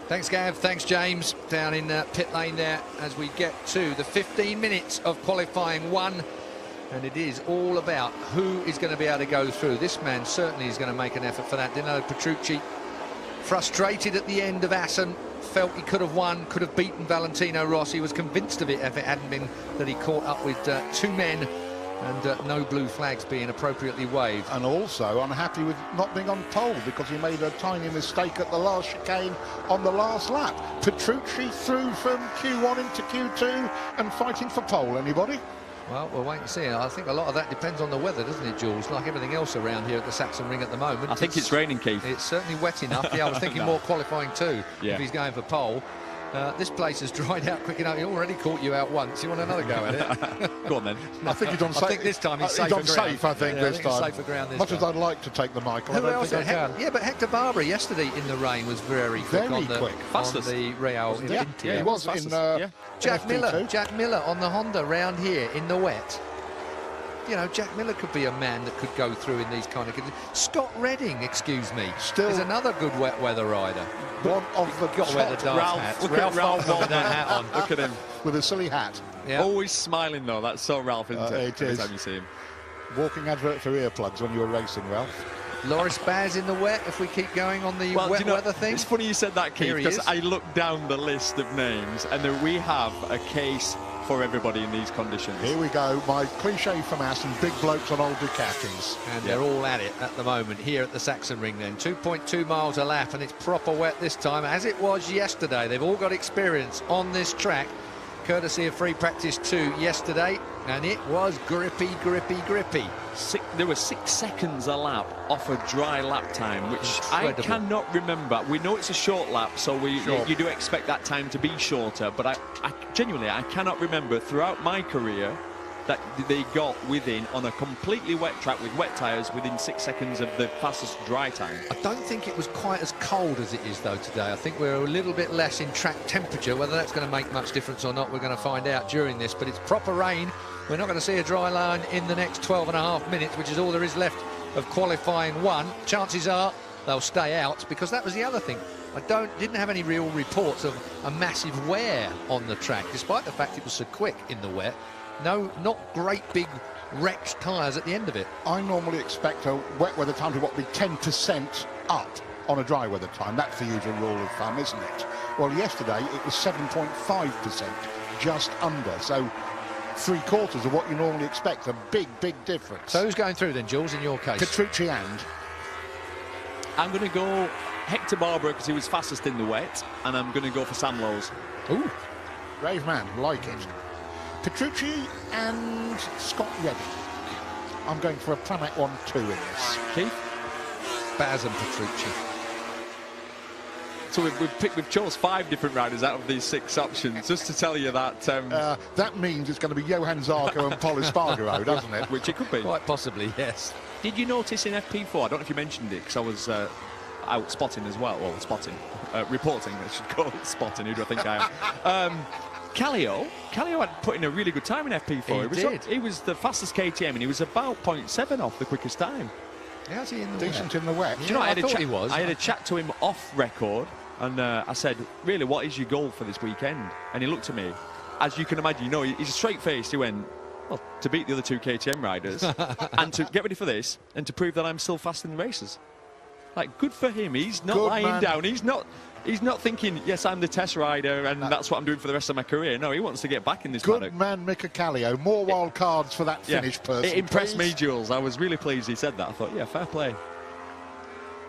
Thanks, Gav. Thanks, James. Down in pit lane there as we get to the 15 minutes of qualifying one. And it is all about who is going to be able to go through. This man certainly is going to make an effort for that. Danilo Petrucci, frustrated at the end of Assen, felt he could have won, could have beaten Valentino Rossi, was convinced of it if it hadn't been that he caught up with two men and no blue flags being appropriately waved. And also unhappy with not being on pole because he made a tiny mistake at the last chicane on the last lap. Petrucci through from Q1 into Q2 and fighting for pole. Anybody? Well, we'll wait and see. I think a lot of that depends on the weather, doesn't it, Jules? Like everything else around here at the Sachsenring at the moment. I think it's raining, Keith. It's certainly wet enough. Yeah, I was thinking more qualifying too, if he's going for pole. This place has dried out quick enough. He already caught you out once. You want another go at it? Go on then. I think he's on safe. I think this time he's safe. He's on safe, I think, this time. Safer ground this Much time. as I'd like to take the Michael, I don't think I can. Yeah, but Hector Barbara yesterday in the rain was very quick on the fastest. On the Real. Yeah, he was in Jack Miller on the Honda round here in the wet. You know, Jack Miller could be a man that could go through in these kind of conditions. Scott Redding, excuse me, is another good wet weather rider. One of the got to wear the dark hats. Ralph with that hat on. Look at him with a silly hat. Yeah. Always smiling though. That's so Ralph, isn't it? It is. Every time you see him. Walking advert for earplugs when you were racing, Ralph. Loris Baz in the wet, if we keep going on the wet weather thing. It's funny you said that, Keith, because I looked down the list of names and we have a case for everybody in these conditions. Here we go, my cliche from Aston, big blokes on old Ducatis. And they're all at it at the moment here at the Sachsenring then. 2.2 miles a lap, and it's proper wet this time, as it was yesterday. They've all got experience on this track, courtesy of Free Practice 2 yesterday, and it was grippy. There were 6 seconds a lap off a dry lap time, which incredible. I cannot remember. We know it's a short lap, so you do expect that time to be shorter, but I genuinely, I cannot remember throughout my career that they got within, on a completely wet track with wet tyres, within 6 seconds of the fastest dry time. I don't think it was quite as cold as it is though today. I think we're a little bit less in track temperature. Whether that's going to make much difference or not, we're going to find out during this, but it's proper rain. We're not going to see a dry line in the next 12.5 minutes, which is all there is left of qualifying one. Chances are they'll stay out, because that was the other thing. I didn't have any real reports of a massive wear on the track, despite the fact it was so quick in the wet. No, not great big wrecked tyres at the end of it. I normally expect a wet weather time to be 10% up on a dry weather time. That's the usual rule of thumb, isn't it? Well, yesterday it was 7.5%, just under. So 3/4 of what you normally expect. A big difference. So who's going through then, Jules, in your case? Petrucci and? I'm going to go Hector Barbara because he was fastest in the wet, and I'm going to go for Sam Lowes. Ooh, brave man, like it. Petrucci and Scott Redding. I'm going for a Pramac 1-2 in this. Keith? Baz and Petrucci. So we've chose 5 different riders out of these 6 options, just to tell you that... that means it's going to be Johan Zarco and Paul Espargaro, doesn't it? Which it could be. Quite possibly, yes. Did you notice in FP4, I don't know if you mentioned it, because I was out spotting as well, or reporting, I should call it spotting, who do I think I am? Kallio had put in a really good time in FP4. He was the fastest KTM, and he was about 0.7 off the quickest time. How's he in the Decent in the wet. Yeah, you know, I had a chat to him off record, and I said, really, what is your goal for this weekend? And he looked at me. As you can imagine, you know, he's straight-faced. He went, well, to beat the other 2 KTM riders, and to get ready for this, and to prove that I'm still fast in the races. Like, good for him. He's not lying down. He's not thinking, yes, I'm the test rider and that's what I'm doing for the rest of my career. No, he wants to get back in this paddock. Good man, Mika Kallio. More wild cards for that Finnish person. It impressed me, Jules. I was really pleased he said that. I thought, yeah, fair play.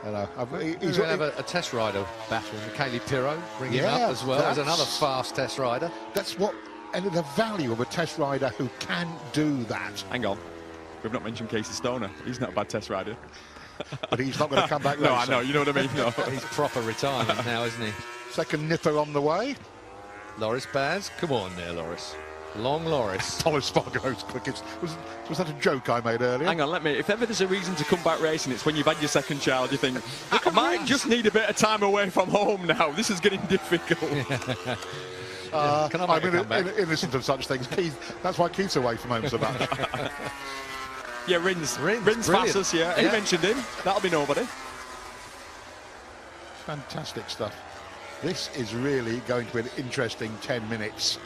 Hello. He's going to have a test rider battle. Michele Pirro bring him up as well as another fast test rider. That's what, and the value of a test rider who can do that. Hang on. We've not mentioned Casey Stoner. He's not a bad test rider. But he's not going to come back. No, I know, you know what I mean. No. He's proper retirement now, isn't he? Second nipper on the way. Loris Baz, come on there, Loris. Long Loris. Paul Espargaro's quickest. Was that a joke I made earlier? Hang on, if ever there's a reason to come back racing, it's when you've had your second child. You think, I might just need a bit of time away from home now. This is getting difficult. Can I make a comeback? Innocent of such things. Keith, that's why Keith's away from home so much. Yeah, Rins fastest, yeah. He mentioned him. That'll be nobody. Fantastic stuff. This is really going to be an interesting 10 minutes.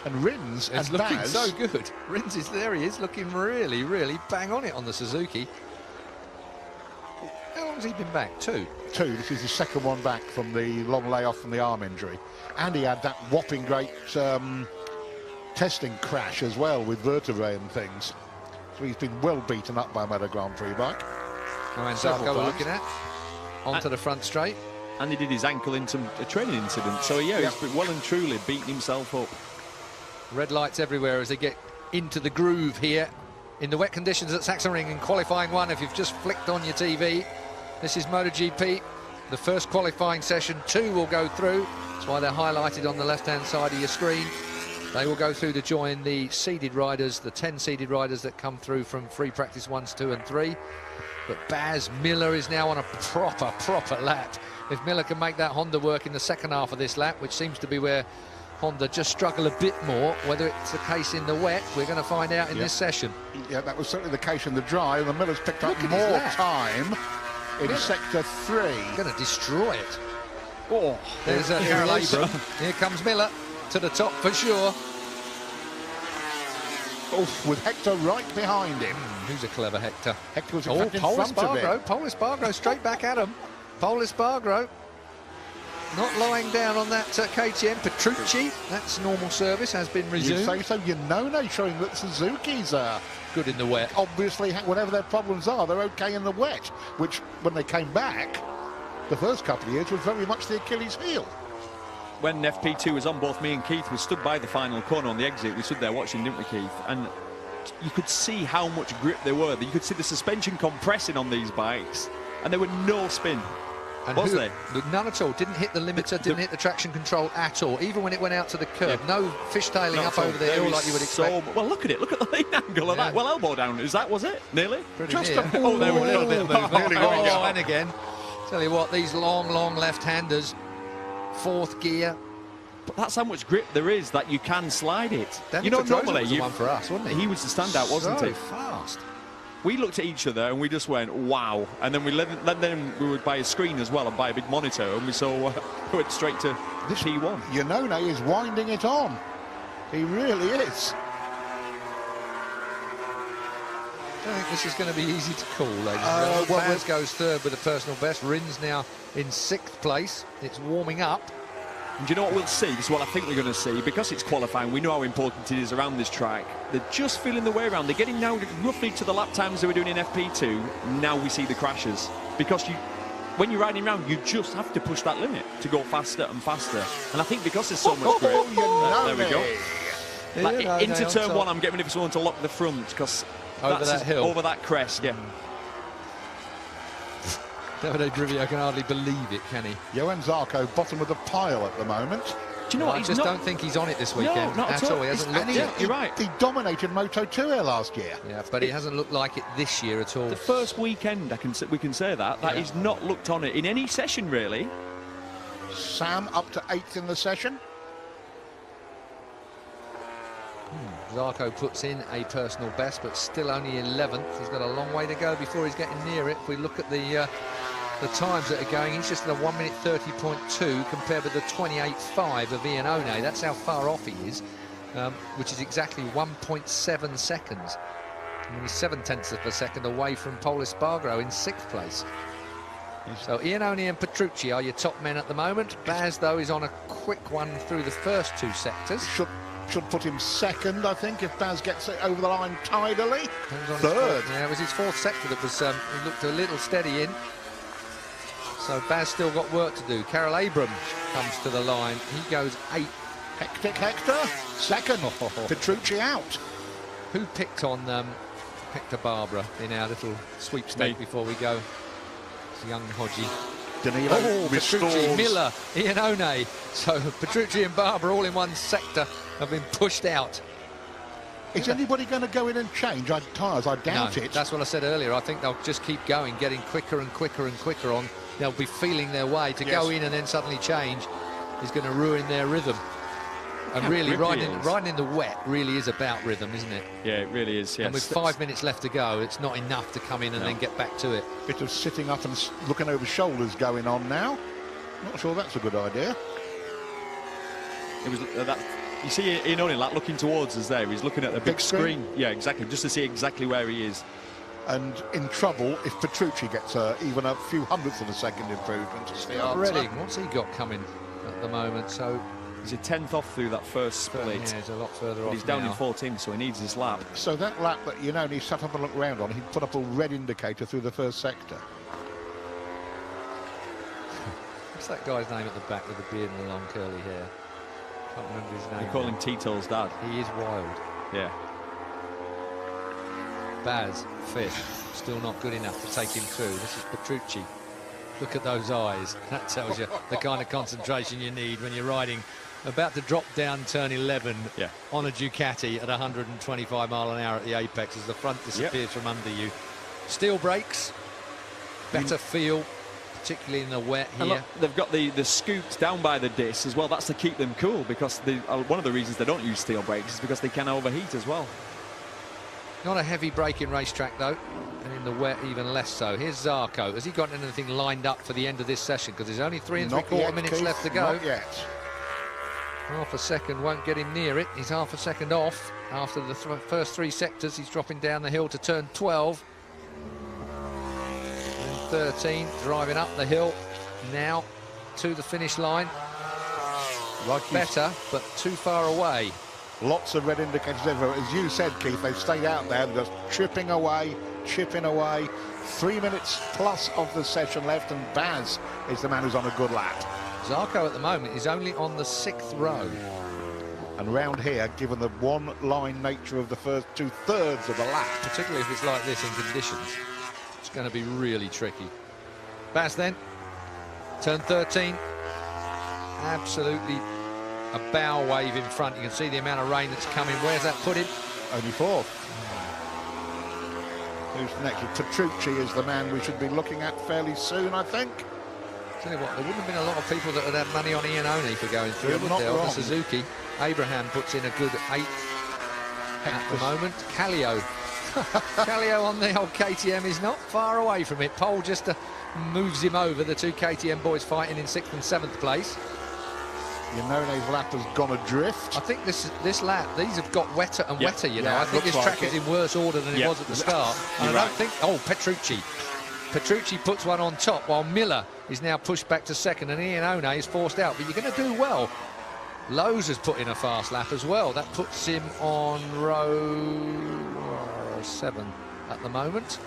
And Rins It's and looking Baz, so good. Rins is there. He is looking really, really bang on it on the Suzuki. How long has he been back? Two. This is the second one back from the long layoff from the arm injury. And he had that whopping great testing crash as well with vertebrae and things. So he's been well beaten up by a Moto Grand Prix bike. And Several Zarco we're times. looking at. Onto the front straight. And he did his ankle into a training incident. So, yeah, he's been well and truly beating himself up. Red lights everywhere as they get into the groove here in the wet conditions at Sachsenring in qualifying one. If you've just flicked on your TV, this is MotoGP. The first qualifying session, 2 will go through. That's why they're highlighted on the left-hand side of your screen. They will go through to join the seeded riders, the 10 seeded riders that come through from free practice 1s, 2 and 3. But Baz Miller is now on a proper lap. If Miller can make that Honda work in the second half of this lap, which seems to be where Honda just struggle a bit more, whether it's the case in the wet, we're going to find out in this session. Yeah, that was certainly the case in the dry. The Miller's picked up more time in sector 3. Going to destroy it. Oh, There's Carol Abram. Here comes Miller to the top for sure. With Hector right behind him. Who's a clever Hector? Hector was in Oh, fact in Paul front of him. Espargaro. Paul Espargaro straight back at him. Paul Espargaro not lying down on that KTM. Petrucci, that's normal service, has been You resumed. say so. Yonona showing that Suzuki's Good in the wet. obviously, whatever their problems are, they're okay in the wet, which when they came back, the first couple of years was very much the Achilles heel. when FP2 was on, both me and Keith, we stood by the final corner on the exit. We stood there watching, didn't we, Keith? And you could see how much grip there were. You could see the suspension compressing on these bikes, and there were no spin. And was they? None at all. Didn't hit the limiter, didn't hit the traction control at all. Even when it went out to the curb, no fishtailing up over the hill like you would expect. Well, look at it. Look at the lean angle of that. Well, elbow down. Is that, was it? Nearly? Pretty Just near. a There was a little bit of movement. Oh, And again. Tell you what, these long left-handers, fourth gear. But that's how much grip there is that you can slide it. Danny You know, Pedrosa normally was the one for us, wasn't he? He was the standout, wasn't So he? fast. We looked at each other and we just went, wow. And then then we would buy a screen as well and buy a big monitor, and we saw went straight to This P1. Yonona is winding it on. He really is. I don't think this is going to be easy to call, ladies and gentlemen. well, Baz goes third with a personal best. Rins now in 6th place. It's warming up. And do you know what we'll see? This is what I think we're going to see. Because it's qualifying, we know how important it is around this track. They're just feeling the way around. They're getting now roughly to the lap times they were doing in FP2. Now we see the crashes. Because when you're riding around, you just have to push that limit to go faster and faster. And I think because there's so much grip, there we go. Like, into turn 1, I'm getting ready for someone to lock the front because Over that hill. Over that crest, yeah. Davide Brivio can hardly believe it, can he? Johan Zarco, bottom of the pile at the moment. Do you know what? I just don't think he's on it this weekend not at all. He hasn't looked And it. You're right. He dominated Moto2 here last year. Yeah, but he hasn't looked like it this year at all. The first weekend, we can say that he's not looked on it in any session, really. Sam up to 8th in the session. Zarco puts in a personal best, but still only 11th. He's got a long way to go before he's getting near it. If we look at the times that are going, he's just at a 1 minute 30.2 compared with the 28.5 of Iannone. That's how far off he is, which is exactly 1.7 seconds. And he's 7/10 of a second away from Paul Espargaro in 6th place. So Iannone and Petrucci are your top men at the moment. Baz, though, is on a quick one through the first 2 sectors. Should put him 2nd, I think, if Baz gets it over the line tidily. 3rd. Yeah, it was his 4th sector that was he looked a little steady in. So Baz still got work to do. Carol Abram comes to the line. He goes 8th. Hectic Hector, 2nd. Petrucci out. Who picked on Hector Barbara in our little sweepstake before we go? It's young Hodgie. Danilo Petrucci, restores. Miller, Iannone. So Petrucci and Barbara all in one sector have been pushed out. Is anybody going to go in and change tyres? I doubt No, it. that's what I said earlier. I think they'll just keep going, getting quicker and quicker and quicker on. They'll be feeling their way. To go in and then suddenly change is going to ruin their rhythm. And really, riding in the wet really is about rhythm, isn't it? Yeah, it really is. Yes. And with 5 minutes left to go, it's not enough to come in and then get back to it. Bit of sitting up and looking over shoulders going on now. Not sure that's a good idea. It was you see Ian only like looking towards us there. He's looking at the big screen. Yeah, exactly, just to see exactly where he is. And in trouble if Petrucci gets even a few hundredths of a second improvement. Reading, what's he got coming at the moment? So he's a 10th off through that first split. Yeah, he's a lot further off. He's down now. in 14th, so he needs his lap. So that lap that he sat up and looked round on, he put up a red indicator through the first sector. What's that guy's name at the back with the beard and the long curly hair? Can't remember his name. They call him Tito's dad. He is wild. Yeah. Baz, fifth, still not good enough to take him through. This is Petrucci. Look at those eyes. That tells you the kind of concentration you need when you're riding, about to drop down turn 11 on a Ducati at 125 mile an hour at the apex as the front disappears from under you. Steel brakes, better feel, particularly in the wet here. And look, they've got the scoops down by the disc as well. That's to keep them cool, because one of the reasons they don't use steel brakes is because they can overheat as well. Not a heavy braking racetrack though, and in the wet even less so. Here's Zarco. Has he got anything lined up for the end of this session? Because there's only 3 3/4 minutes Keith, left to go. Not yet. Half a second won't get him near it. He's half a second off after the first 3 sectors. He's dropping down the hill to turn 12. And 13, driving up the hill now to the finish line. Better, but too far away. Lots of red indicators everywhere. As you said, Keith, they've stayed out there, just chipping away. 3 minutes plus of the session left, and Baz is the man who's on a good lap. Zarco at the moment is only on the 6th row. And round here, given the one-line nature of the first 2/3 of the lap, particularly if it's like this in conditions, it's going to be really tricky. Baz then, turn 13, absolutely a bow wave in front. You can see the amount of rain that's coming. Where's that put him? only 4th. Who's next? Petrucci is the man we should be looking at fairly soon, I think. Tell you what, there wouldn't have been a lot of people that would have money on Ian Oney for going through, would there? The Suzuki. Abraham puts in a good 8th at the moment. Kallio. Kallio on the old KTM is not far away from it. Pole just moves him over. The 2 KTM boys fighting in 6th and 7th place. Yanone's lap has gone adrift. I think this lap, these have got wetter and wetter, you know. I think this track is in worse order than it was at the start. And I don't think... Oh, Petrucci. Petrucci puts one on top while Miller is now pushed back to 2nd and Ian Oney is forced out. But you're going to do well. Lowe's has put in a fast lap as well. That puts him on row 7 at the moment.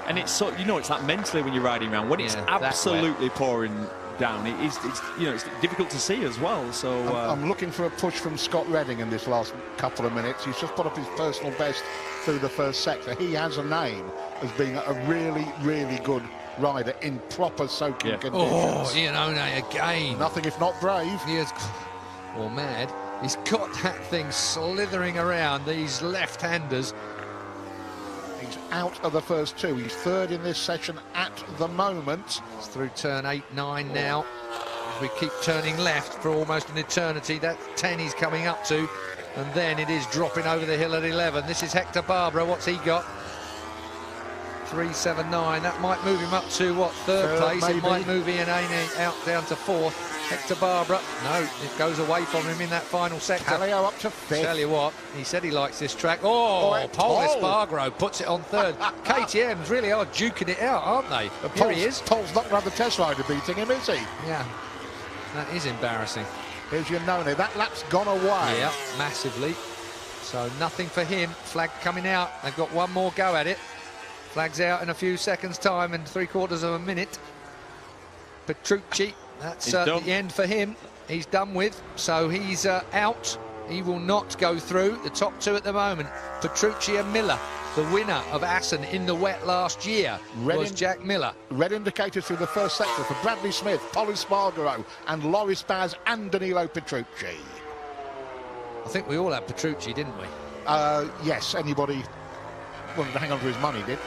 And it's so, you know, it's that mentally when you're riding around, when it's absolutely pouring down, it's you know, it's difficult to see as well. So I'm looking for a push from Scott Redding in this last couple of minutes. He's just put up his personal best through the first sector. He has a name as being a really, really good rider in proper soaking conditions. Oh, Ian Oney again. Nothing if not brave. He is, or mad. He's got that thing slithering around, these left-handers. He's out of the first 2. He's 3rd in this session at the moment. It's through turn 8, 9 now. As we keep turning left for almost an eternity. That 10 he's coming up to. And then it is dropping over the hill at 11. This is Hector Barbara. What's he got? 3.79. That might move him up to, what, 3rd place? Maybe. It might move Ian Oney out down to 4th. Hector Barbara, no, it goes away from him in that final sector. Kallio up to 5th. Tell you what, he said he likes this track. Paul Espargaro puts it on 3rd. KTMs really are duking it out, aren't they? Here he is. Paul's not going to have the test rider beating him, is he? Yeah, that is embarrassing. Here's Yanone. That lap's gone away. Yeah, massively. So nothing for him. Flag coming out. They've got one more go at it. Flag's out in a few seconds' time and 3/4 of a minute. Petrucci, that's the end for him. He's done with, so he's out. He will not go through. The top 2 at the moment, Petrucci and Miller. The winner of Assen in the wet last year was Jack Miller. Red indicators through the first sector for Bradley Smith, Paul Espargaro and Loris Baz and Danilo Petrucci. I think we all had Petrucci, didn't we? Yes, anybody wanted to hang on to his money did.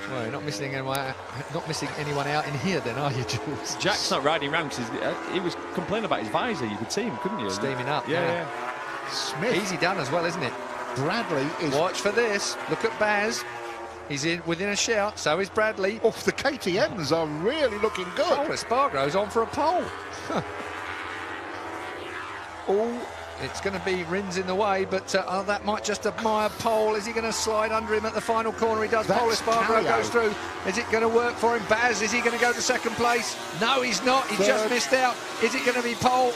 Well, you're not missing anyone out in here then, are you, Jules? Jack's not riding around because he was complaining about his visor. You could see him, couldn't you? Steaming up. Yeah. Smith. Easy done as well, isn't it? Bradley is... Watch for this. Look at Baz. He's in within a shout. So is Bradley. Oh, the KTMs are really looking good. Paul Espargaro's on for a pole. Oh, it's going to be Rins in the way, but that might just admire Pole. Is he going to slide under him at the final corner? He does. Paul Espargaro goes through. Is it going to work for him? Baz, is he going to go to second place? No, he's not. He just missed out. Is it going to be Pole?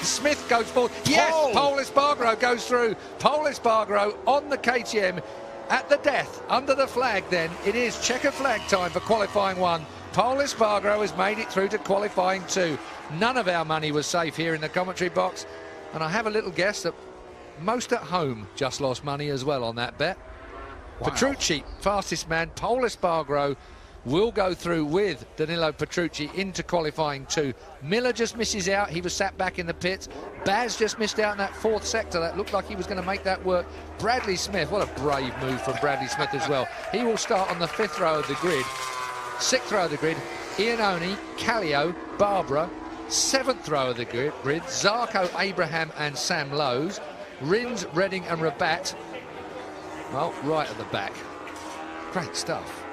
Smith goes forward. Yes, Paul Espargaro goes through. Paul Espargaro on the KTM at the death, under the flag then. It is checker flag time for qualifying 1. Paul Espargaro has made it through to qualifying 2. None of our money was safe here in the commentary box. And I have a little guess that most at home just lost money as well on that bet. Wow. Petrucci, fastest man. Paul Espargaro will go through with Danilo Petrucci into qualifying 2. Miller just misses out. He was sat back in the pits. Baz just missed out in that 4th sector. That looked like he was going to make that work. Bradley Smith, what a brave move from Bradley Smith as well. He will start on the 5th row of the grid. 6th row of the grid, Iannone, Kallio, Barbara. 7th row of the grid, Zarco, Abraham and Sam Lowes. Rins, Redding and Rabat, well, right at the back. Great stuff.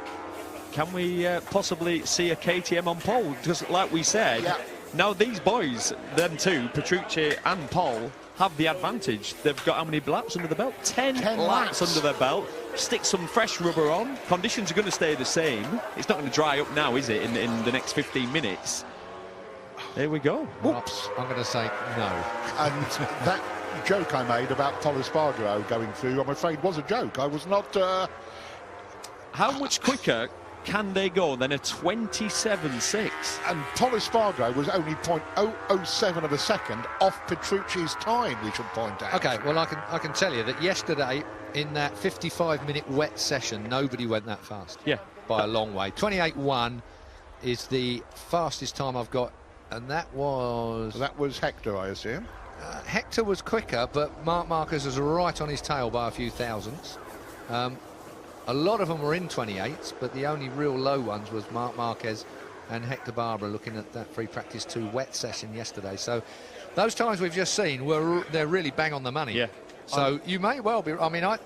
Can we possibly see a KTM on pole? Because like we said, now these boys, them two, Petrucci and Paul, have the advantage. They've got how many laps under the belt? 10 laps under their belt. Stick some fresh rubber on. Conditions are going to stay the same. It's not going to dry up now, is it, in the next 15 minutes? There we go. Whoops. I'm going to say no. And that joke I made about Paul Espargaro going through, I'm afraid, was a joke. I was not... How much quicker can they go than a 27.6? And Paul Espargaro was only 0.007 of a second off Petrucci's time, we should point out. OK, well, I can tell you that yesterday, in that 55-minute wet session, nobody went that fast. Yeah. By a long way. 28.1 is the fastest time I've got. And that was Hector, I assume. Hector was quicker, but Marquez was right on his tail by a few thousandths. A lot of them were in 28s, but the only real low ones was Marquez and Hector Barbara looking at that free practice 2 wet session yesterday. So those times we've just seen, they're really bang on the money. Yeah. So you may well be... I mean, I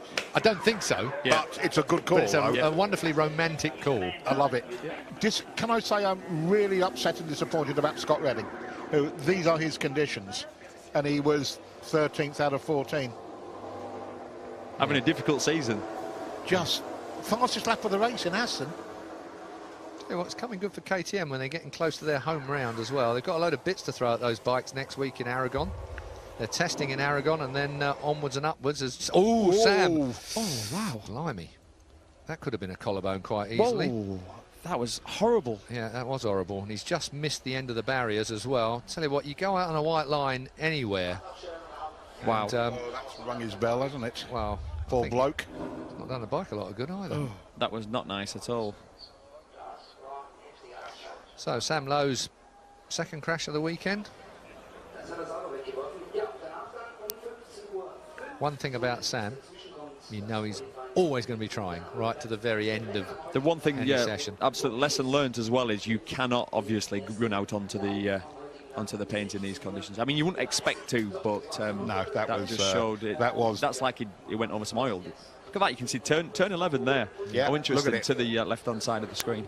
don't think so. Yeah. But it's a good call. But it's a wonderfly romantic call. I love it. Yeah. Can I say I'm really upset and disappointed about Scott Redding, who these are his conditions, and he was 13th out of 14. Having a difficult season. Just fastest lap of the race in Aston. Yeah, well, it's coming good for KTM when they're getting close to their home round as well. They've got a load of bits to throw at those bikes next week in Aragon. They're testing in Aragon and then onwards and upwards. As Sam! Oh, wow, blimey. That could have been a collarbone quite easily. Whoa. That was horrible. Yeah, that was horrible. And he's just missed the end of the barriers as well. Tell you what, you go out on a white line anywhere. Wow. And, that's rung his bell, hasn't it? Well, poor bloke. It's not done the bike a lot of good either. Oh, that was not nice at all. So, Sam Lowe's second crash of the weekend. One thing about Sam, you know he's always going to be trying right to the very end of the one thing, session. Absolute lesson learned as well is you cannot obviously run out onto the paint in these conditions. I mean, you wouldn't expect to, but no, that was, just showed it. That's like it went over some oil. Look at that, you can see turn 11 there. Yeah, I'm interested to the left-hand side of the screen.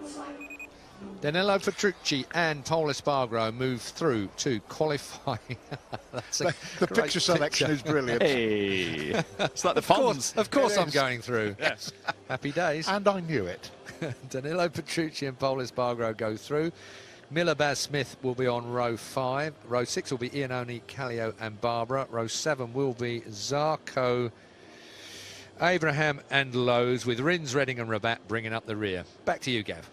Danilo Petrucci and Paul Espargaro move through to qualifying. The picture selection is brilliant. Hey, it's like the fans. Of course I'm going through. Yes. Happy days. And I knew it. Danilo Petrucci and Paul Espargaro go through. Miller Baz Smith will be on row 5. Row 6 will be Iannone, Kallio and Barbara. Row 7 will be Zarco, Abraham and Lowes, with Rins, Redding and Rabat bringing up the rear. Back to you, Gav.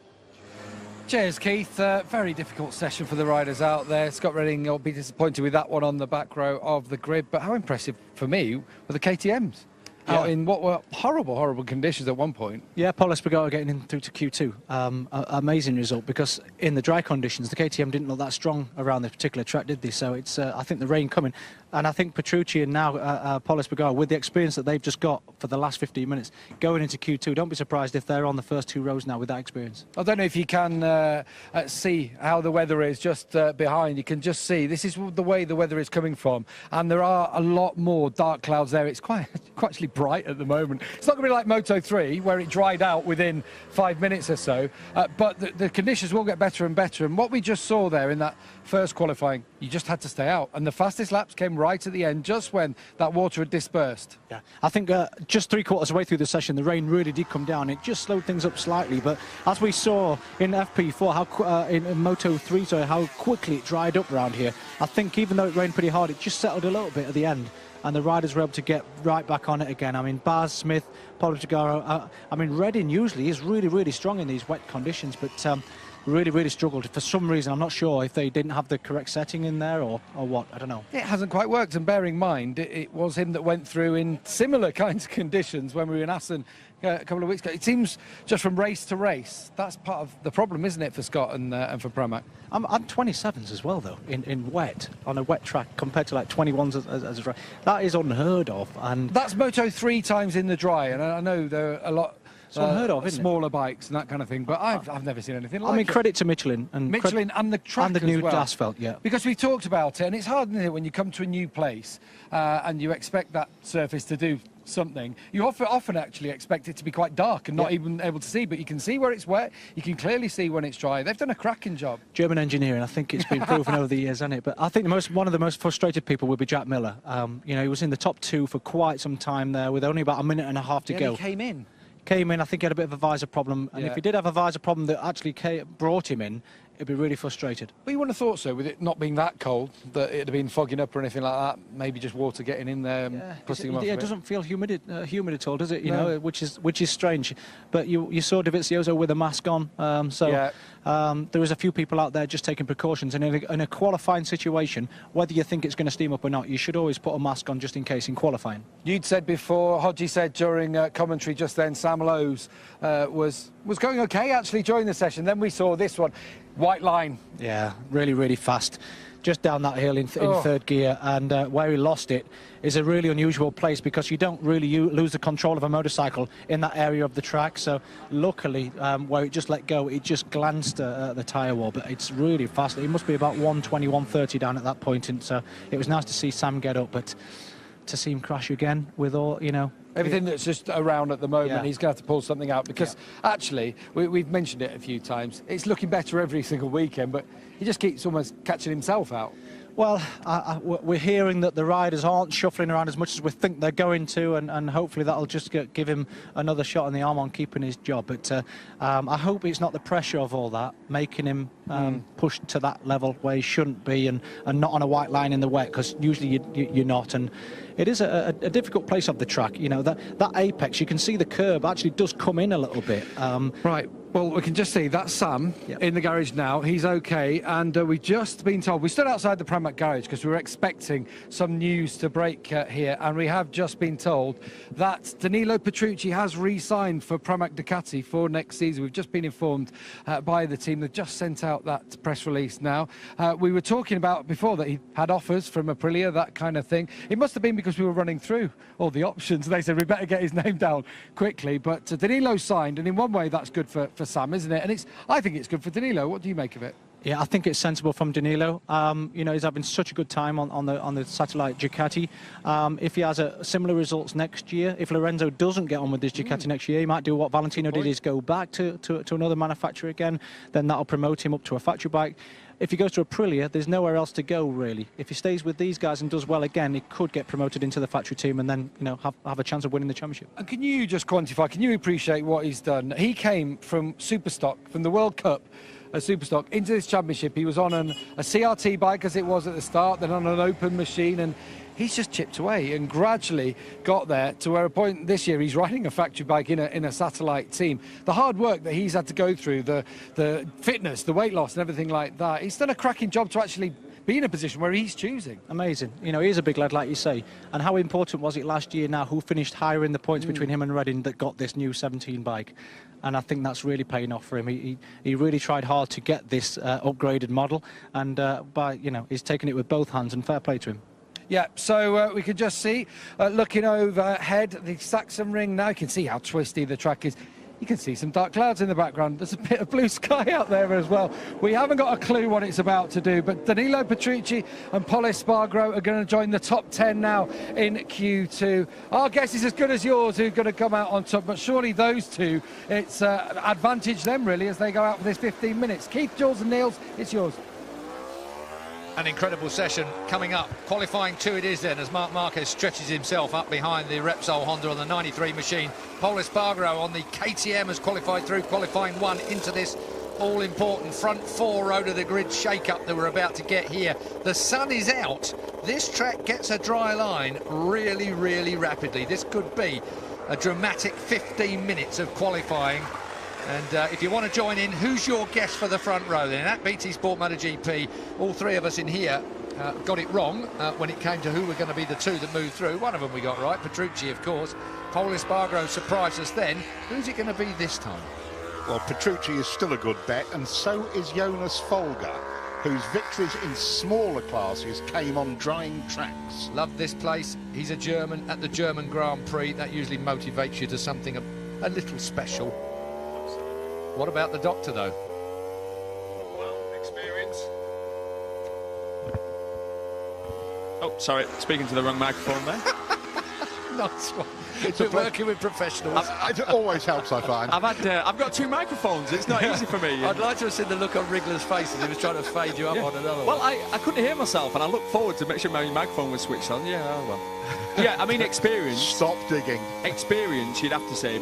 Cheers, Keith. Very difficult session for the riders out there. Scott Redding will be disappointed with that one on the back row of the grid, but how impressive for me were the KTMs. Out in what were horrible conditions at one point. Yeah, Paul Espargaro getting in through to Q2. Amazing result, because in the dry conditions, the KTM didn't look that strong around this particular track, did they? So it's, I think the rain coming. And I think Petrucci and now Paul Espargaro, with the experience that they've just got for the last 15 minutes, going into Q2, don't be surprised if they're on the first 2 rows now with that experience. I don't know if you can see how the weather is just behind. You can just see this is the way the weather is coming from. And there are a lot more dark clouds there. It's quite actually bright at the moment. It's not going to be like Moto3, where it dried out within 5 minutes or so, but the conditions will get better and better. And what we just saw there in that first qualifying, you just had to stay out. And the fastest laps came right at the end, just when that water had dispersed. Yeah, I think just 3/4 of the way through the session, the rain really did come down. It just slowed things up slightly. But as we saw in FP4, in Moto3, so how quickly it dried up around here, I think even though it rained pretty hard, it just settled a little bit at the end. And the riders were able to get right back on it again. I mean, Baz, Smith, Espargaro, I mean, Redding usually is really, really strong in these wet conditions, but really struggled. For some reason, I'm not sure if they didn't have the correct setting in there or what, I don't know. It hasn't quite worked, and bear in mind, it was him that went through in similar kinds of conditions when we were in Assen a couple of weeks ago. It seems just from race to race, that's part of the problem, isn't it, for Scott and for Pramac? I'm 27s as well, though, in wet, on a wet track, compared to like 21s as a dry. That is unheard of. And that's Moto 3 times in the dry, and I know there are a lot... It's unheard of, isn't smaller bikes and that kind of thing, but I've never seen anything like it. I mean, credit to Michelin and the track and the new as well. asphalt, yeah. Because we talked about it, and it's hard, isn't it, when you come to a new place and you expect that surface to do something. You often actually expect it to be quite dark and not even able to see, but you can see where it's wet. You can clearly see when it's dry. They've done a cracking job. German engineering, I think it's been proven over the years, hasn't it? But I think one of the most frustrated people would be Jack Miller. You know, he was in the top 2 for quite some time there, with only about a minute and a half to go. He came in, I think he had a bit of a visor problem, and if he did have a visor problem that actually brought him in, he'd be really frustrated. But you wouldn't have thought so, with it not being that cold, that it'd have been fogging up or anything like that. Maybe just water getting in there and pushing him off. It doesn't feel humid at all, does it? You know, which is strange. But you saw Dovizioso with a mask on, there was a few people out there just taking precautions. And in a qualifying situation, whether you think it's going to steam up or not, you should always put a mask on just in case in qualifying. You'd said before, Hodgie said during commentary just then, Sam Lowe's was going okay actually during the session. Then we saw this one. White line. Yeah, really fast. Just down that hill in third gear, and where he lost it is a really unusual place, because you don't really lose the control of a motorcycle in that area of the track. So luckily, where it just let go, it just glanced at the tyre wall, but it's really fast. It must be about 120, 130 down at that point, and so it was nice to see Sam get up, but to see him crash again with all, you know... Everything that's just around at the moment, he's going to have to pull something out, because actually, we've mentioned it a few times, it's looking better every single weekend, but he just keeps almost catching himself out. Well, we're hearing that the riders aren't shuffling around as much as we think they're going to, and hopefully that'll just give him another shot in the arm on keeping his job. But I hope it's not the pressure of all that making him pushed to that level where he shouldn't be, and not on a white line in the wet, because usually you're not. And it is a difficult place of the track. You know, that apex, you can see the curb actually does come in a little bit. Right. Well, we can just see that's Sam in the garage now. He's okay, and we've just been told. We stood outside the Pramac garage because we were expecting some news to break here, and we have just been told that Danilo Petrucci has re-signed for Pramac Ducati for next season. We've just been informed by the team. They've just sent out that press release now. We were talking about before that he had offers from Aprilia, that kind of thing. It must have been because we were running through all the options. They said we better get his name down quickly, but Danilo signed, and in one way that's good for Sam, isn't it? And I think it's good for Danilo. What do you make of it? Yeah, I think it's sensible from Danilo. You know, he's having such a good time on the satellite Ducati. If he has similar results next year, if Lorenzo doesn't get on with this Ducati next year, he might do what Valentino did, is go back to another manufacturer again. Then that'll promote him up to a factory bike. If he goes to Aprilia, there's nowhere else to go, really. If he stays with these guys and does well again, he could get promoted into the factory team and then, you know, have a chance of winning the championship. And can you just quantify, can you appreciate what he's done? He came from Superstock, from the World Cup, a Superstock, into this championship. He was on a CRT bike, as it was at the start, then on an open machine, and he's just chipped away and gradually got there to where a point this year he's riding a factory bike in a satellite team. The hard work that he's had to go through, the fitness, the weight loss and everything like that, he's done a cracking job to actually be in a position where he's choosing. Amazing. You know, he is a big lad, like you say. And how important was it last year now, who finished higher in the points between him and Redding, that got this new 17 bike? And I think that's really paying off for him. He really tried hard to get this upgraded model, and he's taken it with both hands, and fair play to him. Yeah, so we can just see, looking overhead, the Saxon ring now, you can see how twisty the track is. You can see some dark clouds in the background. There's a bit of blue sky out there as well. We haven't got a clue what it's about to do, but Danilo, Petrucci and Espargaro are going to join the top 10 now in Q2. Our guess is as good as yours, who's going to come out on top, but surely those two, it's advantage them really as they go out for this 15 minutes. Keith, Jules and Niels, it's yours. An incredible session coming up. Qualifying 2 it is then, as Marquez stretches himself up behind the Repsol Honda on the 93 machine. Espargaro on the KTM has qualified through qualifying 1 into this all-important front 4 row to the grid shake-up that we're about to get here. The sun is out. This track gets a dry line really, really rapidly. This could be a dramatic 15 minutes of qualifying. And if you want to join in, who's your guess for the front row then? At BT Sport MotoGP, all 3 of us in here got it wrong when it came to who were going to be the 2 that moved through. One of them we got right, Petrucci, of course. Espargaro surprised us then. Who's it going to be this time? Well, Petrucci is still a good bet, and so is Jonas Folger, whose victories in smaller classes came on drying tracks. Love this place. He's a German at the German Grand Prix. That usually motivates you to something a little special. What about the doctor, though? Well, experience. Oh, sorry, speaking to the wrong microphone there. Nice one. We're working with professionals. It always helps, I find. I've got 2 microphones. It's not easy for me. I'd like to have seen the look on Wriggler's face as he was trying to fade you up on another one. Well, I couldn't hear myself, and I looked forward to make sure my microphone was switched on. Yeah, oh well. Yeah, I mean, experience. Stop digging. Experience, you'd have to say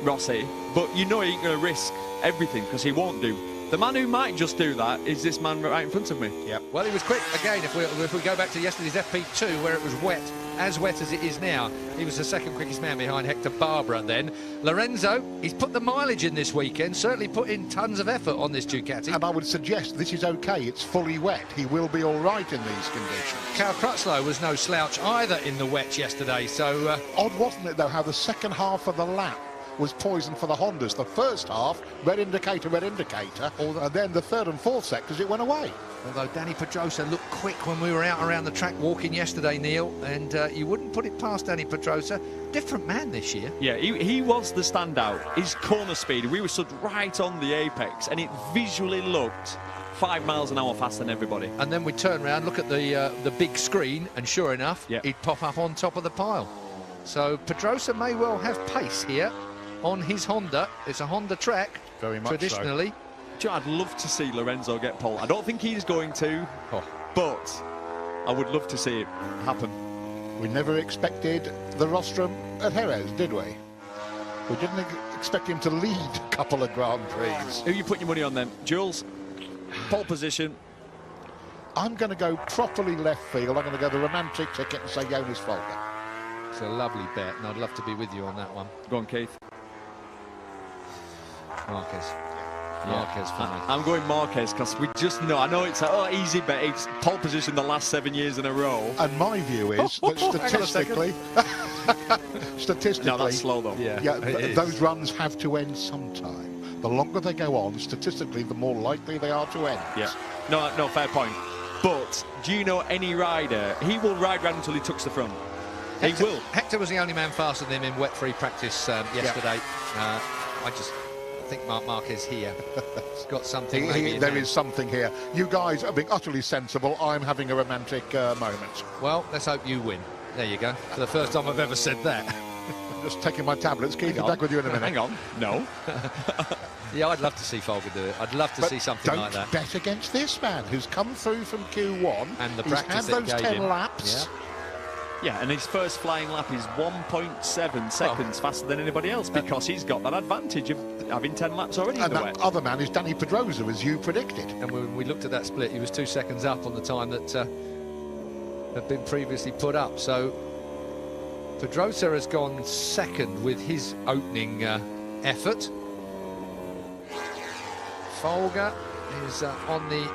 Rossi, but you know he ain't going to risk everything because he won't do. The man who might just do that is this man right in front of me. Yep. Well, he was quick again. If we go back to yesterday's FP2, where it was wet, as wet as it is now, he was the second quickest man behind Hector Barbera. Then Lorenzo, he's put the mileage in this weekend. Certainly put in tons of effort on this Ducati. And I would suggest this is okay. It's fully wet. He will be all right in these conditions. Crutchlow was no slouch either in the wet yesterday. So odd, wasn't it, though, how the second half of the lap was poison for the Hondas. The first half, red indicator, and then the third and fourth sectors, it went away. Although Dani Pedrosa looked quick when we were out around the track walking yesterday, Neil, and you wouldn't put it past Dani Pedrosa. Different man this year. Yeah, he was the standout. His corner speed, we were stood right on the apex, and it visually looked 5 miles an hour faster than everybody. And then we turn around, look at the big screen, and sure enough, he'd pop up on top of the pile. So Pedrosa may well have pace here on his Honda. It's a Honda track, very much traditionally. So. Do you know, I'd love to see Lorenzo get pole. I don't think he's going to, but I would love to see it happen. We never expected the rostrum at Jerez, did we? We didn't expect him to lead a couple of Grand Prix. Who are you putting your money on then? Jules, pole position. I'm going to go properly left field. I'm going to go the romantic ticket and say Jonas Folger. It's a lovely bet, and I'd love to be with you on that one. Go on, Keith. Marquez. Marquez for me. I'm going Marquez because we just know. I know it's an easy bet. It's pole position the last 7 years in a row. And my view is that statistically, no, that's slow though. Those runs have to end sometime. The longer they go on, statistically, the more likely they are to end. Yeah. No, fair point. But do you know any rider? He will ride round until he tucks the front. Hector, he will. Hector was the only man faster than him in wet-free practice yesterday. I think Marquez here has got something. There is something here. You guys are being utterly sensible. I'm having a romantic moment. Well, let's hope you win. There you go. For the first time I've ever said that. I'm just taking my tablets. Keith, I'll be back with you in a minute. Hang on. No. Yeah, I'd love to see Folger do it. I'd love to see something like that. Don't bet against this man who's come through from Q1. And the he's practice had those 10 laps. Yeah, and his first flying lap is 1.7 seconds faster than anybody else because he's got that advantage of having 10 laps already in the wet. And that other man is Dani Pedrosa, as you predicted. And when we looked at that split, he was 2 seconds up on the time that had been previously put up. So Pedrosa has gone second with his opening effort. Folger is on the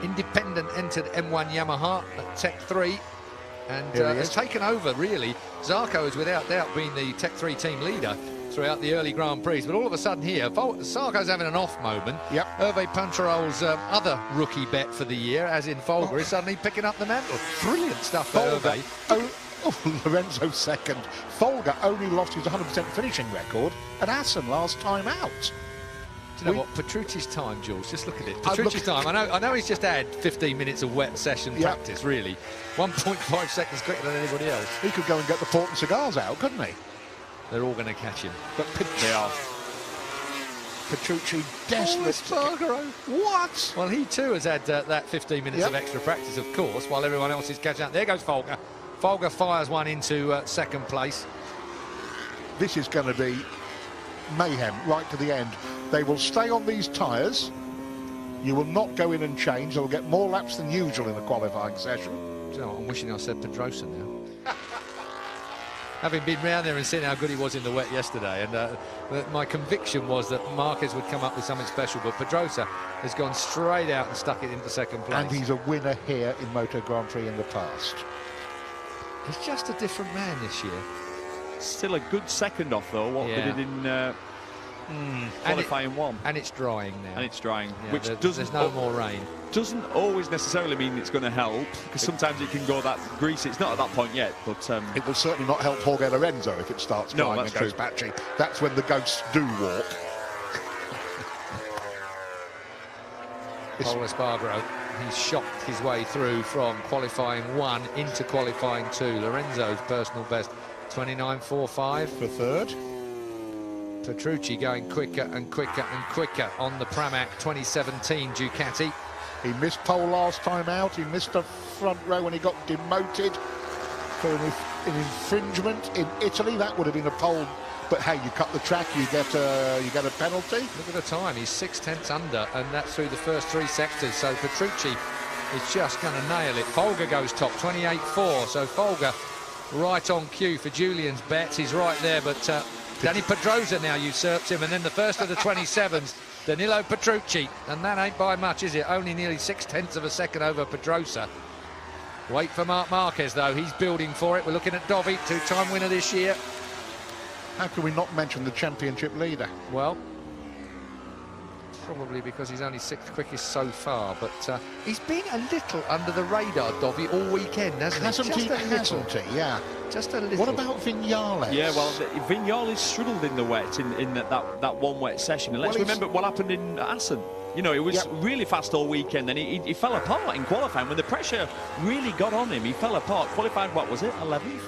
independent entered M1 Yamaha at Tech 3. And has taken over, really. Zarco has without doubt been the Tech 3 team leader throughout the early Grand Prix. But all of a sudden here, Zarco's having an off moment. Yep. Hervé Pancherol's other rookie bet for the year, as in Folger, is suddenly picking up the mantle. Brilliant stuff for Hervé. Oh, Lorenzo second. Folger only lost his 100% finishing record at Assen last time out. Do you know what? Petrucci's time, Jules, just look at it. Petrucci's time, I know he's just had 15 minutes of wet session practice, really. 1.5 seconds quicker than anybody else. He could go and get the port and cigars out, couldn't he? They're all going to catch him. But They are. Petrucci desperate. Espargaro. What? Well, he too has had that 15 minutes of extra practice, of course, while everyone else is catching up. There goes Folger. Folger fires one into second place. This is going to be mayhem right to the end. They will stay on these tyres. You will not go in and change. They'll get more laps than usual in a qualifying session. Do you know what? I'm wishing I said Pedrosa now. Having been round there and seen how good he was in the wet yesterday, and my conviction was that Marquez would come up with something special, but Pedrosa has gone straight out and stuck it into second place. And he's a winner here in Moto Grand Prix in the past. He's just a different man this year. Still a good second off, though, what they did in qualifying one. And it's drying now. And it's drying, Yeah, which there's no more rain. Doesn't always necessarily mean it's going to help, because sometimes it can go that greasy. It's not at that point yet, but it will certainly not help Jorge Lorenzo if it starts drying and goes patchy. That's when the ghosts do walk. Paul Espargaro, he's shot his way through from qualifying 1 into qualifying 2. Lorenzo's personal best, 29.45 for third. Petrucci going quicker and quicker and quicker on the Pramac 2017 Ducati. He missed pole last time out. He missed the front row when he got demoted for an infringement in Italy. That would have been a pole. But hey, you cut the track, you get a penalty. Look at the time, he's 6/10 under, and that's through the first 3 sectors. So Petrucci is just going to nail it. Folger goes top, 28.4. So Folger right on cue for Julian's bets. He's right there, but Dani Pedrosa now usurps him, and then the first of the 27s, Danilo Petrucci, and that ain't by much, is it? Only nearly 6/10 of a second over Pedrosa. Wait for Marquez, though. He's building for it. We're looking at Dovi, 2-time winner this year. How can we not mention the championship leader? Well, probably because he's only 6th quickest so far, but he's been a little under the radar, Dovi, all weekend, hasn't he? Hasn't he? Yeah. Just a little. What about Vinales? Yeah, well, Vinales struggled in the wet in that one wet session. And let's remember what happened in Assen. You know, it was really fast all weekend, and he fell apart in qualifying. When the pressure really got on him, he fell apart. Qualified, what was it, 11th?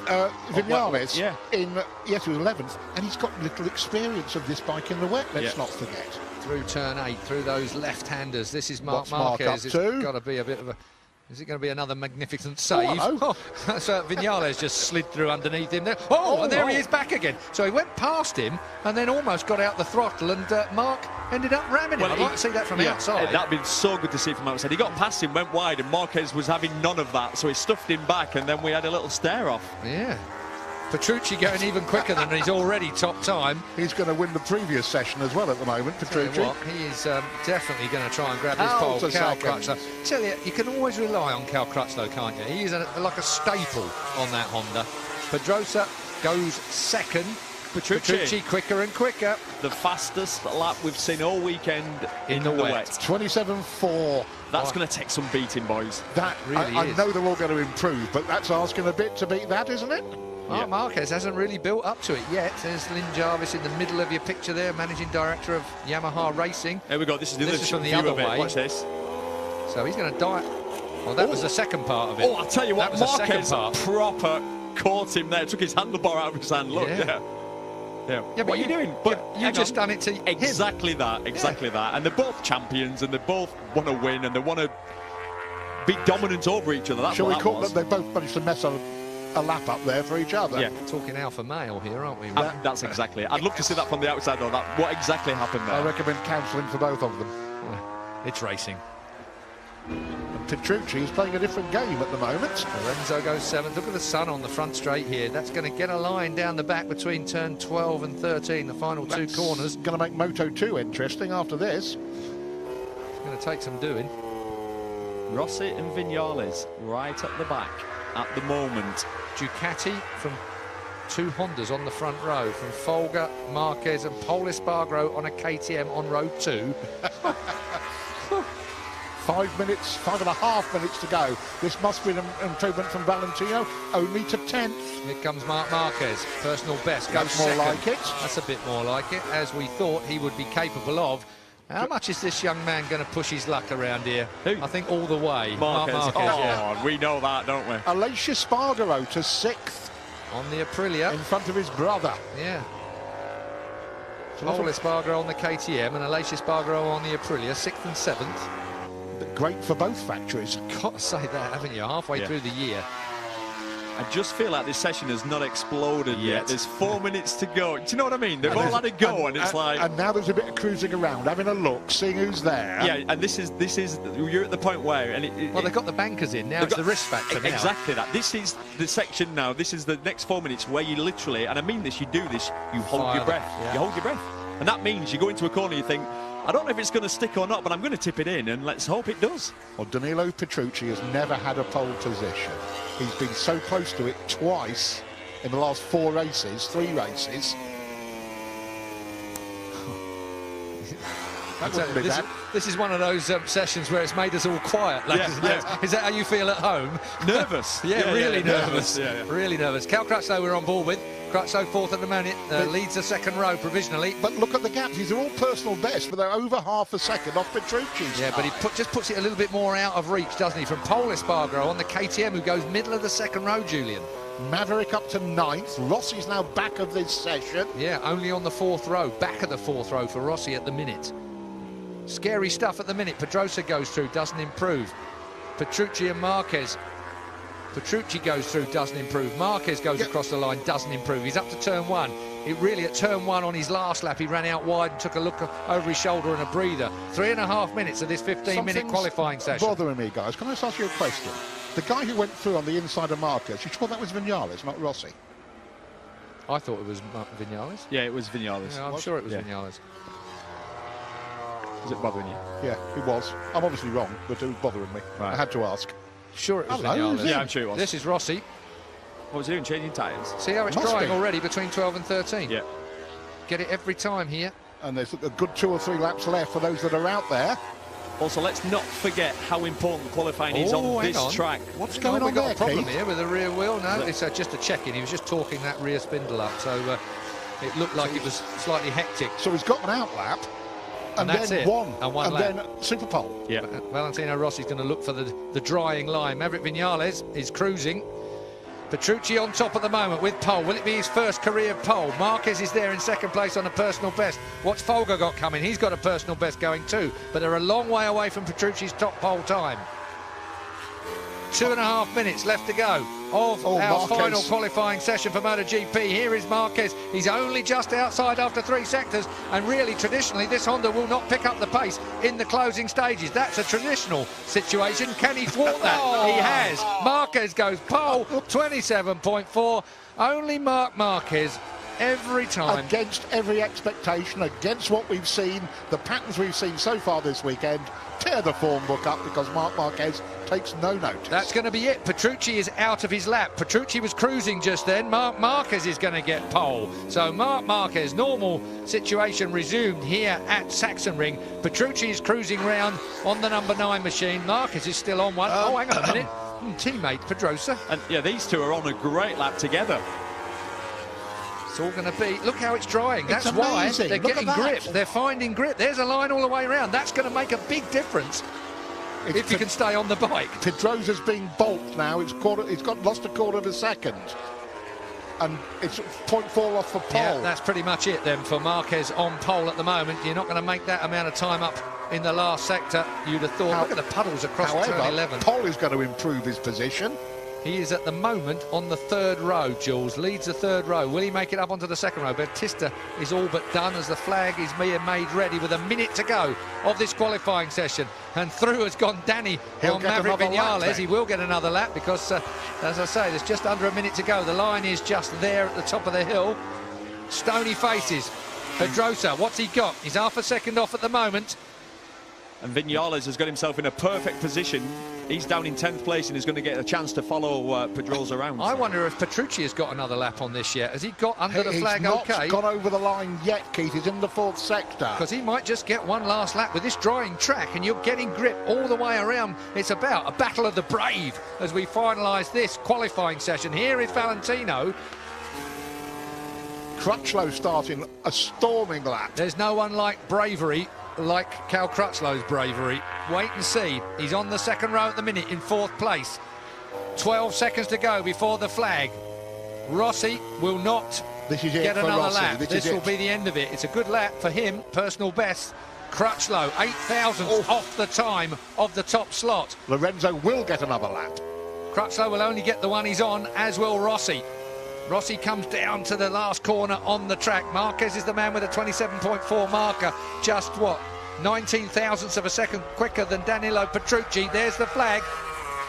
Vinales, he was 11th, and he's got little experience of this bike in the wet, let's not forget. Through turn 8, through those left-handers. This is Marquez. It's got to be a bit of a... Is it going to be another magnificent save? So Vinales just slid through underneath him there. And there he is back again. So he went past him and then almost got out the throttle, and Marc ended up ramming him. I'd like to see that from outside. That'd been so good to see from outside. He got past him, went wide, and Marquez was having none of that, so he stuffed him back, and then we had a little stare-off. Yeah. Petrucci going even quicker than he's already top time. He's going to win the previous session as well at the moment, Petrucci. He is definitely going to try and grab his pole. Cal Crutchlow. Tell you, you can always rely on Cal Crutchlow, can't you? He is like a staple on that Honda. Pedrosa goes second. Petrucci quicker and quicker. The fastest lap we've seen all weekend in the wet. 27.4. That's going to take some beating, boys. That really I know they're all going to improve, but that's asking a bit to beat that, isn't it? Marquez hasn't really built up to it yet. There's Lynn Jarvis in the middle of your picture there, managing director of Yamaha Racing. There we go. This is from the other way. Watch this. So he's going to die. Well, that was the second part of it. I'll tell you what, Marquez proper caught him there. Took his handlebar out of his hand. Look, Yeah, but what are you doing? But you just done it to exactly him. Exactly that. And they're both champions, and they both want to win, and they want to be dominant over each other. That's Shall what we call that they both managed to mess up a lap up there for each other? Yeah, talking alpha male here, aren't we? That's exactly it. I'd love to see that from the outside, though. What exactly happened there? I recommend counselling for both of them. It's racing. And Petrucci is playing a different game at the moment. Lorenzo goes 7th. Look at the sun on the front straight here. That's going to get a line down the back between turn 12 and 13, the final 2 corners. Going to make Moto 2 interesting after this. It's going to take some doing. Rossi and Vinales right at the back at the moment. Ducati from 2 Hondas on the front row, from Folger, Marquez and Paul Espargaro on a KTM on row 2. 5 minutes, 5.5 minutes to go. This must be an improvement from Valentino, only to 10th. Here comes Marquez, personal best, goes That's more second. like it. That's a bit more like it, as we thought he would be capable of. How much is this young man going to push his luck around here? Who? I think all the way. Marquez. Yeah. We know that, don't we? Aleix Espargaro to 6th On the Aprilia. in front of his brother. Yeah. Paul Espargaro on the KTM and Aleix Espargaro on the Aprilia, 6th and 7th. Great for both factories. Got to say that, haven't you? Halfway through the year. I just feel like this session has not exploded yet. There's 4 minutes to go. Do you know what I mean? They've all had a go, and it's like... And now there's a bit of cruising around, having a look, seeing who's there. Yeah, and this is you're at the point where... Well, they've got the bankers in, now it's the risk factor now. Exactly that. This is the section now, this is the next 4 minutes where you literally, and I mean this, you do this, you hold your breath. Yeah. You hold your breath. And that means you go into a corner, you think, I don't know if it's going to stick or not, but I'm going to tip it in, and let's hope it does. Well, Danilo Petrucci has never had a pole position. He's been so close to it twice in the last 3 races. That wouldn't be bad. This is one of those sessions where it's made us all quiet, ladies and gents. Is that how you feel at home? Nervous. Really nervous. Yeah. Really nervous. Cal Crutchlow we're on board with. Crutchlow 4th at the moment, leads the second row provisionally. But look at the gaps. These are all personal bests, but they're over half a second off Petrucci's. Yeah, but he just puts it a little bit more out of reach, doesn't he? From Paul Espargaro on the KTM, who goes middle of the second row, Julian. Maverick up to 9th. Rossi's now back of this session. Yeah, only on the 4th row. Back of the 4th row for Rossi at the minute. Scary stuff at the minute. Pedrosa goes through, doesn't improve. Petrucci and Marquez. Petrucci goes through, doesn't improve. Marquez goes across the line, doesn't improve. He's up to turn 1. It really, at turn 1 on his last lap, he ran out wide and took a look over his shoulder and a breather. 3.5 minutes of this 15-minute qualifying session. Bothering me, guys. Can I just ask you a question? The guy who went through on the inside of Marquez, you sure that was Vinales, not Rossi? I thought it was Vinales. Yeah, it was Vinales. Yeah, I'm sure it was Vinales. Is it bothering you? Yeah, it was. I'm obviously wrong, but it was bothering me. Right. I had to ask. Sure it was Hello, Vinales. Yeah, I'm sure it was. This is Rossi. What was he doing? Changing tyres? See how it's Must drying be. already between 12 and 13? Yeah. Get it every time here. And there's a good 2 or 3 laps left for those that are out there. Also, let's not forget how important qualifying is on this track. What's going on We've got there, a problem Keith? here with the rear wheel. No, it's just a check-in. He was just torquing that rear spindle up, so it looked like it was slightly hectic. So he's got an out lap. And that's then it. one. And one lap. then super pole. Yeah. Valentino Rossi's going to look for the drying line. Maverick Vinales is cruising. Petrucci on top at the moment with pole. Will it be his first career pole? Marquez is there in second place on a personal best. What's Folger got coming? He's got a personal best going too, but they're a long way away from Petrucci's top pole time. 2.5 minutes left to go of our Marquez. final qualifying session for MotoGP. Here is Marquez. He's only just outside after 3 sectors, and really, traditionally, this Honda will not pick up the pace in the closing stages. That's a traditional situation. Can he thwart that? He has. Marquez goes pole, 27.4. Only Marc Marquez every time. Against every expectation, against what we've seen, the patterns we've seen so far this weekend, tear the form book up because Marc Marquez takes no notice. That's going to be it. Petrucci is out of his lap. Petrucci was cruising just then. Marc Marquez is going to get pole. So Marc Marquez, normal situation resumed here at Sachsenring. Petrucci is cruising round on the number 9 machine. Marquez is still on one. Oh, hang on a minute. Teammate Pedrosa. And yeah, these two are on a great lap together. It's all going to be... Look how it's drying. That's It's why amazing. they're Look getting at that. grip. They're finding grip. There's a line all the way around. That's going to make a big difference if you can stay on the bike. Pedrosa's being balked now. He's got lost a quarter of a second. And it's 0.4 off for pole. Yeah, that's pretty much it then for Marquez on pole at the moment. You're not going to make that amount of time up in the last sector, you'd have thought. Look at the puddles across turn 11. Pole is going to improve his position. He is at the moment on the 3rd row, Jules. Leads the 3rd row. Will he make it up onto the 2nd row? Bautista is all but done as the flag is being made ready with a minute to go of this qualifying session. And through has gone Dani on Maverick Vinales. He will get another lap because, as I say, there's just under a minute to go. The line is just there at the top of the hill. Stony faces. Pedrosa, what's he got? He's half a second off at the moment. And Vinales has got himself in a perfect position. He's down in 10th place and is going to get a chance to follow Pedrosa around. I wonder if Petrucci has got another lap on this yet. Has he got under the flag okay? He's not gone over the line yet, Keith. He's in the 4th sector. Because he might just get one last lap with this drying track, and you're getting grip all the way around. It's about a battle of the brave as we finalise this qualifying session. Here is Valentino. Crutchlow starting a storming lap. There's no one like bravery like Cal Crutchlow's bravery. Wait and see. He's on the 2nd row at the minute in 4th place. 12 seconds to go before the flag. Rossi will not get another lap. This will be the end of it. It's a good lap for him, personal best. Crutchlow, 8 thousandths off the time of the top slot. Lorenzo will get another lap. Crutchlow will only get the one he's on, as will Rossi. Rossi comes down to the last corner on the track. Marquez is the man with a 27.4 marker. Just what? 19 thousandths of a second quicker than Danilo Petrucci. There's the flag.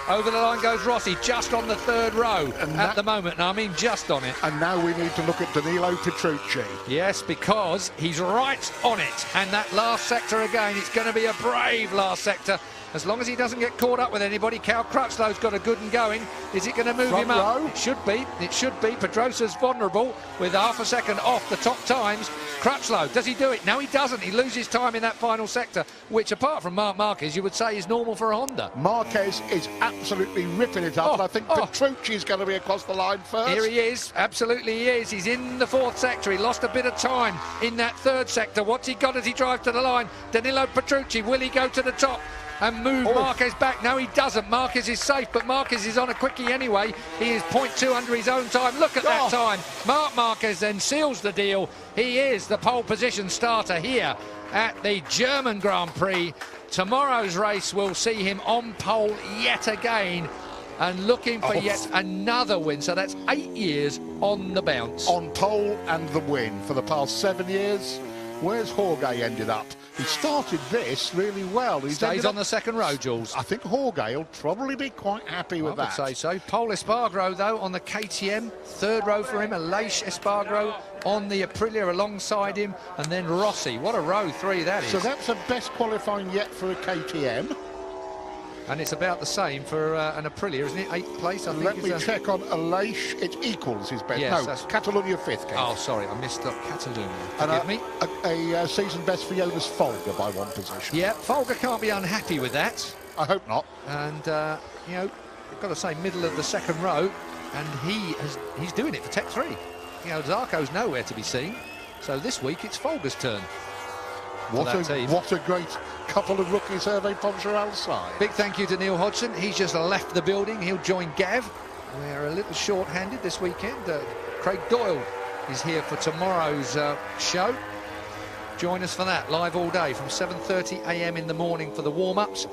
Over the line goes Rossi, just on the 3rd row at the moment. And I mean just on it. And now we need to look at Danilo Petrucci. Yes, because he's right on it. And that last sector again, it's going to be a brave last sector. As long as he doesn't get caught up with anybody. Cal Crutchlow's got a good and going. Is it going to move him up? It should be. It should be. Pedrosa's vulnerable with half a second off the top times. Crutchlow, does he do it? No, he doesn't. He loses time in that final sector, which apart from Marquez, you would say is normal for a Honda. Marquez is absolutely ripping it up, and I think Petrucci's going to be across the line first. Here he is. Absolutely he is. He's in the 4th sector. He lost a bit of time in that 3rd sector. What's he got as he drives to the line? Danilo Petrucci, will he go to the top and move Marquez back? No, he doesn't. Marquez is safe, but Marquez is on a quickie anyway. He is 0.2 under his own time. Look at that time. Marquez then seals the deal. He is the pole position starter here at the German Grand Prix. Tomorrow's race will see him on pole yet again and looking for yet another win. So that's 8 years on the bounce. On pole and the win for the past 7 years. Where's Jorge ended up? He started this really well. He stays on the 2nd row, Jules. I think Jorge will probably be quite happy with that. I would say so. Pole Espargaro, though, on the KTM. 3rd row for him. Aleix Espargaro on the Aprilia alongside him. And then Rossi. What a row 3 that is. So that's the best qualifying yet for a KTM. And it's about the same for an Aprilia, isn't it? 8th place, I think. Let me check on Aleix. It equals his best. Yes, no, Catalonia 5th. Keith. Oh, sorry, I missed up Catalonia. Forgive me. A season best for Jonas Folger by 1 position. Yeah, Folger can't be unhappy with that. I hope not. And, you know, I've got to say, middle of the 2nd row, and he's doing it for Tech 3. You know, Zarco's nowhere to be seen. So this week, it's Folger's turn. What a great couple of rookies Hervé Poncher outside. Big thank you to Neil Hodgson. He's just left the building. He'll join Gav. We're a little short-handed this weekend. Craig Doyle is here for tomorrow's show. Join us for that, live all day from 7:30 a.m. in the morning for the warm-ups.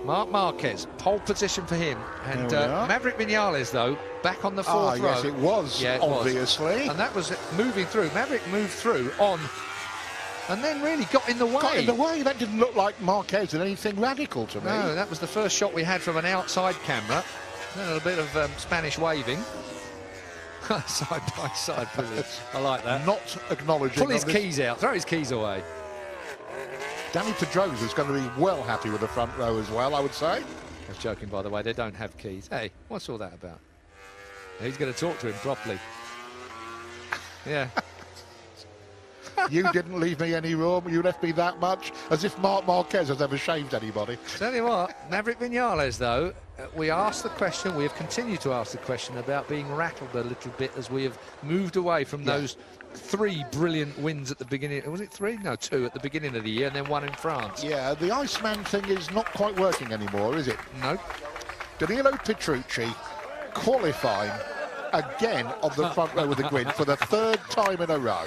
Marc Marquez, pole position for him. And Maverick Vinales, though, back on the 4th row. Yes, it was, obviously. And that was moving through. Maverick moved through on... and then really got in the way. Got in the way. That didn't look like Marquez did anything radical to me. No, that was the first shot we had from an outside camera. A little bit of Spanish waving. Side by side, brilliant. I like that. Not acknowledging. Pull his keys out. Throw his keys away. Danny Pedrosa is going to be well happy with the front row as well, I would say. I was joking, by the way. They don't have keys. Hey, what's all that about? He's going to talk to him properly. Yeah. You didn't leave me any room. You left me that much. As if Marc Marquez has ever shaved anybody. Tell you what, Maverick Vinales, though, we asked the question, we have continued to ask the question about being rattled a little bit as we have moved away from those 3 brilliant wins at the beginning. Was it 3? No, 2 at the beginning of the year and then 1 in France. Yeah, the Iceman thing is not quite working anymore, is it? No. Danilo Petrucci qualifying again on the front row of the grid for the 3rd time in a row.